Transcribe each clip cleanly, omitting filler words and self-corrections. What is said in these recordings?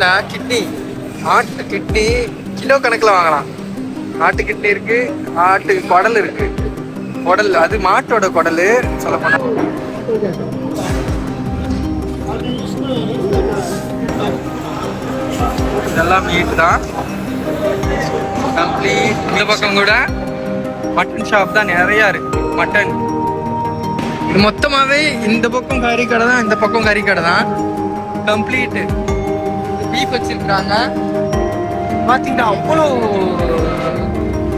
என்னன்னா கிட்னி, ஆட்டு kidney kilo கணக்கில் வாங்கலாம். ஆட்டு கிட்னி இருக்கு, ஆட்டு குடல் இருக்கு. குடல் அது மாட்டோட குடல் சொல்ல போனா. இதெல்லாம் மீட் தான் கம்ப்ளீட். இந்த பக்கம் கூட மட்டன் ஷாப் தான் நிறையா இருக்கு. மட்டன் இது மொத்தமாவே இந்த பக்கம் கறி கடை தான், இந்த பக்கம் கறி கடை தான். கம்ப்ளீட் பீஃப் வச்சிருக்காங்க. பாத்தீங்கன்னா அவ்வளோ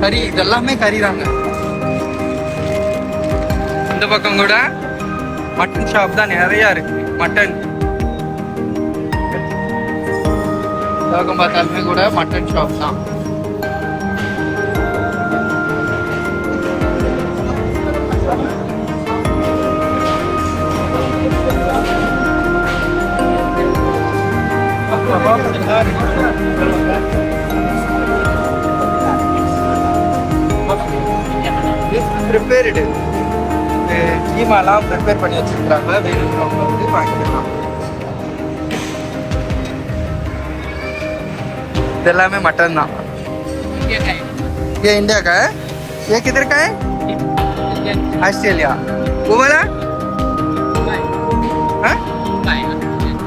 கறி, இதெல்லாமே கறி தாங்க. இந்த பக்கம் கூட மட்டன் ஷாப் தான் நிறையா இருக்கு. மட்டன் பக்கம் பார்த்தாலுமே கூட மட்டன் ஷாப் தான். ப்ரிப்பேர்டு கீமாலாம் ப்ரிப்பேர் பண்ணி வச்சிருக்காங்க. வேணுங்கிறவங்க வந்து வாங்கிக்கலாம். இதெல்லாமே मटन தான். ये इंडिया का है, ये किधर का है? ऑस्ट्रेलिया. वो वाला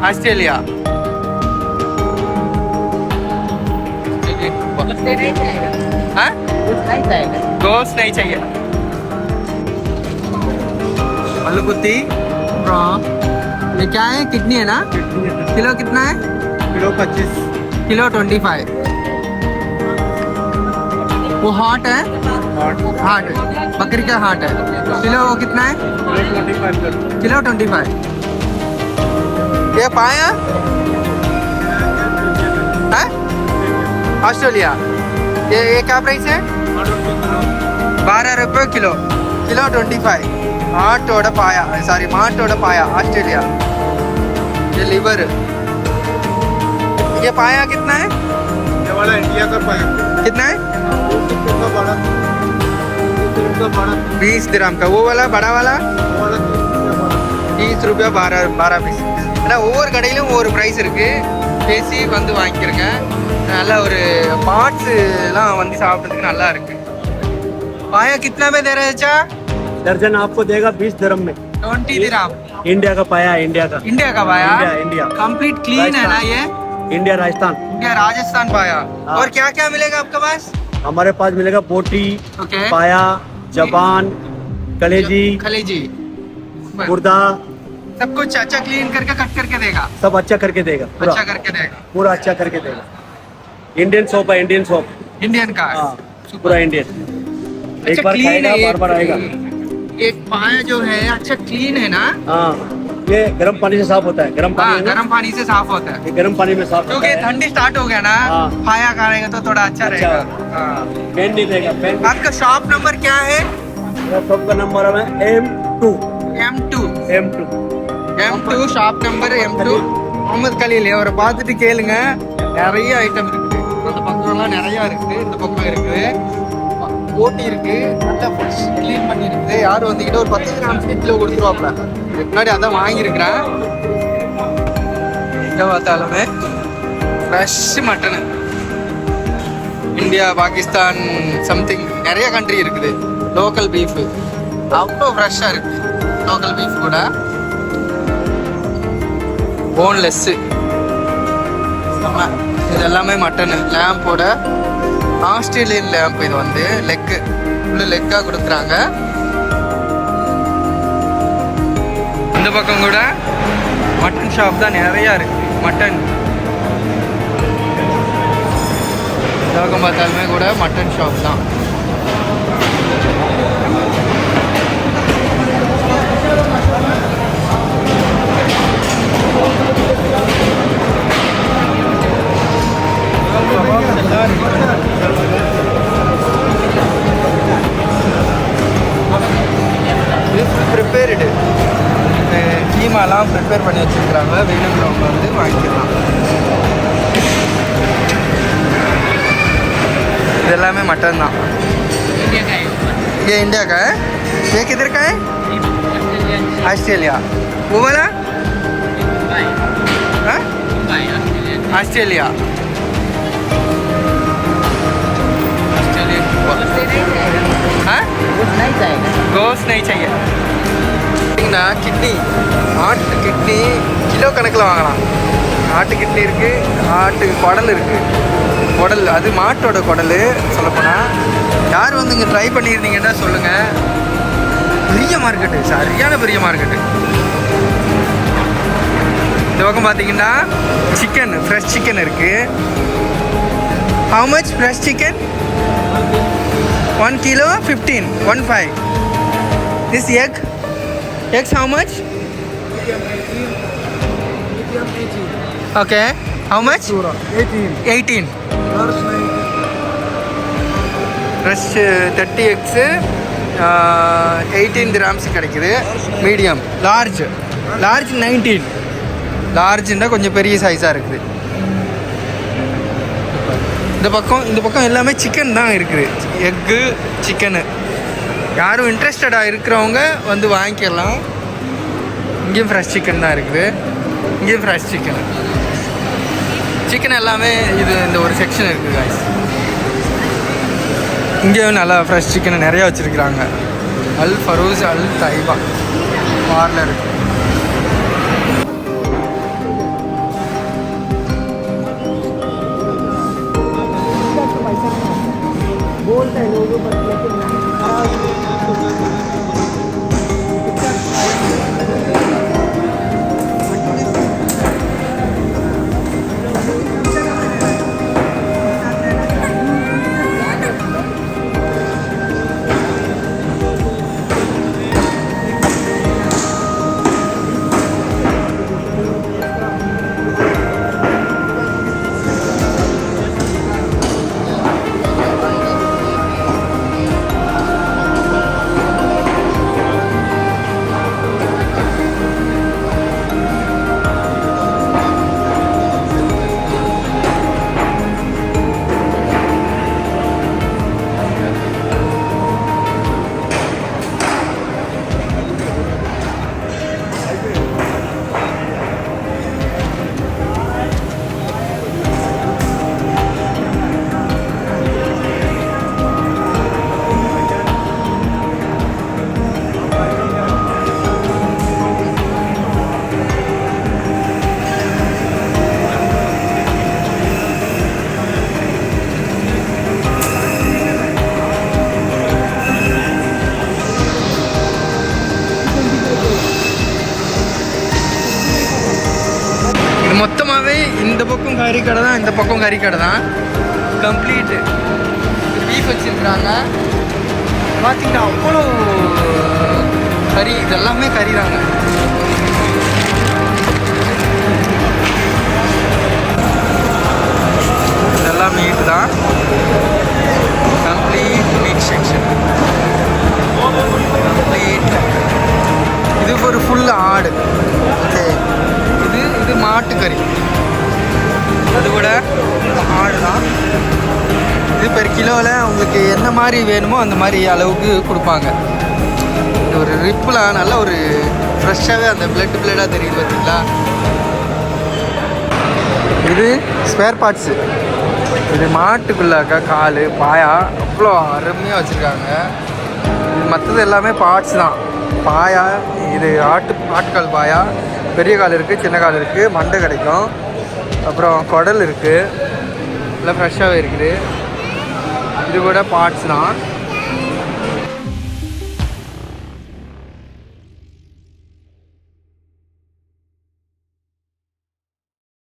ऑस्ट्रेलिया. गोश्त नहीं चाहिए. आलू कुत्ती ये क्या है? कितनी है ना? किलो कितना है? Kilo 25, kilo 25. वो हार्ट है, हार्ट बकरी का हार्ट है. किलो वो कितना है? किलो 25. ये पाया है ऑस्ट्रेलिया. ये क्या प्राइस है? 12 रुपये किलो. किलो 25. माटोड़ पाया, सॉरी माटोड़ पाया ऑस्ट्रेलिया. ये लिवर. ये पाया कितना है? ये वाला इंडिया का पाया कितना है? 20 दिरहम का. वो वाला बड़ा वाला 30 रुपया 12 पीस. ஏன்னா ஒவ்வொரு கடையிலும் ஒவ்வொரு ப்ரைஸ் இருக்கு. பேசி வந்து வாங்கிக்கிறங்க. நல்ல ஒரு பார்ட்ஸ் எல்லாம் வந்து சாப்பிட்றதுக்கு நல்லா இருக்கு. पाया कितना में दे रहे चा? दर्जन आपको देगा 20 दिरहम में. 20 दिरहम. इंडिया का पाया, इंडिया का. इंडिया का पाया? इंडिया. कंप्लीट क्लीन है ना ये? इंडिया राजस्थान. इंडिया राजस्थान पाया. और क्या क्या मिलेगा आपके पास? हमारे पास मिलेगा बोटी, ओके, पाया, जबान, कलेजी, कलेजी, गुर्दा, सब कुछ अच्छा क्लीन करके कट करके देगा. सब अच्छा करके देगा. पूरा अच्छा करके देगा. पूरा अच्छा करके देगा. इंडियन सोप है, इंडियन सोप. इंडियन का. हाँ, पूरा इंडियन. एक बार खाएगा बार बार आएगा. एक पाया जो है अच्छा क्लीन है ना? हाँ, ये गर्म पानी से साफ होता है. गर्म पानी है ना? गर्म पानी से साफ होता है. ये गर्म पानी में साफ क्योंकि होता है. ठंडी स्टार्ट हो गया ना, हाँ. पाया खाएगा तो थोड़ा अच्छा रहेगा. पेन नहीं देगा. पेन. आपका शॉप नंबर क्या है? शॉप का नंबर है M2. M2. M2. M2 shop number M2. Mohammed Khaleel அவரை பார்த்துட்டு கேளுங்க. நிறைய ஐட்டம் இருக்குது. இந்த பக்கம்லாம் நிறைய இருக்குது. இந்த பக்கம் இருக்குது, போட்டி இருக்கு. நல்லா ஃப்ரெஷ் க்ளீன் பண்ணி இருக்குது. யாரும் வந்தீங்கன்னா ஒரு 10 கிராம் கிலோ கொடுத்துருவாப்ல. முன்னாடி அதான் வாங்கியிருக்கிறேன். எங்கே பார்த்தாலுமே fresh mutton. India, Pakistan, something நிறைய கண்ட்ரி இருக்குது. லோக்கல் பீஃபு அவ்வளோ ஃப்ரெஷ்ஷாக இருக்கு. லோக்கல் பீஃப் கூட போன்லெஸ்ஸு. இது எல்லாமே மட்டனு. லேம்போட Australian lamp. இது வந்து லெக்கு, ஃபுல்லு லெக்காக கொடுக்குறாங்க. இந்த பக்கம் கூட மட்டன் ஷாப் தான் நிறையா இருக்கு. மட்டன் இந்த பக்கம் பார்த்தாலுமே கூட மட்டன் ஷாப் தான். ப்ரிப்பேர்டு கீமாலாம் ப்ரிப்பேர் பண்ணி வச்சுருக்குறாங்க. வேணுங்கிறவங்க வந்து வாங்கிக்கலாம். இது எல்லாமே மட்டன் தான். ये इंडिया का है. ये किधर का है? ऑस्ट्रेलिया. वो वाला ஆஸ்திரேலியா. கோஸ் நெய் செய்ய பார்த்தீங்கன்னா கிட்னி, ஆட்டு கிட்னி கிலோ கணக்கில் வாங்கலாம். ஆட்டு கிட்னி இருக்குது, ஆட்டு குடல் இருக்குது. குடல் அது மாட்டோட குடல். சொல்லப்போனால் யார் வந்து இங்கே ட்ரை பண்ணியிருந்தீங்கன்னா சொல்லுங்கள். பெரிய மார்க்கெட்டு, சரியான பெரிய மார்க்கெட்டு. இந்த பக்கம் பார்த்தீங்கன்னா சிக்கன், ஃப்ரெஷ் சிக்கன் இருக்குது. How much fresh chicken? 1 kilo 15, 15. This egg, eggs how much? Okay, how much? 18. Fresh 30 eggs 18 dirhams கிடைக்குது. Medium, large 19. லார்ஜ்னா கொஞ்சம் பெரிய சைஸாக இருக்குது. இந்த பக்கம் எல்லாமே சிக்கன் தான் இருக்குது. Egg, chicken. யாரும் இன்ட்ரெஸ்டடாக இருக்கிறவங்க வந்து வாங்கிக்கலாம். இங்கேயும் ஃப்ரெஷ் சிக்கன் தான் இருக்குது. இங்கேயும் ஃப்ரெஷ் சிக்கன் எல்லாமே இது இந்த ஒரு செக்ஷன் இருக்குது காய்ஸ். இங்கேயும் நல்லா ஃப்ரெஷ் சிக்கனை நிறையா வச்சுருக்குறாங்க. அல் ஃபரூஸ் அல் தைபா பார்லர். बोलते हैं लोगों पर लेकिन மொத்தமாகவே இந்த பக்கம் கறி கடை தான், இந்த பக்கம் கறி கடை தான். கம்ப்ளீட்டு பீஃப் வச்சுருக்குறாங்க. பார்த்தீங்கன்னா அவ்வளோ கறி, இதெல்லாமே கறி தாங்க. இதெல்லாம் மீட் தான். Complete meet section. கம்ப்ளீட் இது ஒரு ஃபுல் ஆடு. ஓகே, இது மாட்டுக்கறி. அது கூட ஆடு தான். இது பெர் கிலோவில் உங்களுக்கு என்ன மாதிரி வேணுமோ அந்த மாதிரி அளவுக்கு கொடுப்பாங்க. இது ஒரு ரிப்பில் நல்ல ஒரு ஃப்ரெஷ்ஷாகவே அந்த பிளட்டாக தெரியுது பார்த்தீங்களா. இது ஸ்பேர் பார்ட்ஸு. இது மாட்டுக்குள்ளாக்கா கால், பாயா அவ்வளோ அருமையாக வச்சுருக்காங்க. இது மற்றது எல்லாமே பார்ட்ஸ் தான். பாயா, இது ஆட்டுக்கால் பாயா, பெரிய கால் இருக்குது, சின்ன கால் இருக்குது, மண்டை கிடைக்கும். அப்புறம் குடல் இருக்குது, எல்லாம் ஃப்ரெஷ்ஷாகவே இருக்குது. இது கூட பார்ட்ஸ் தான்.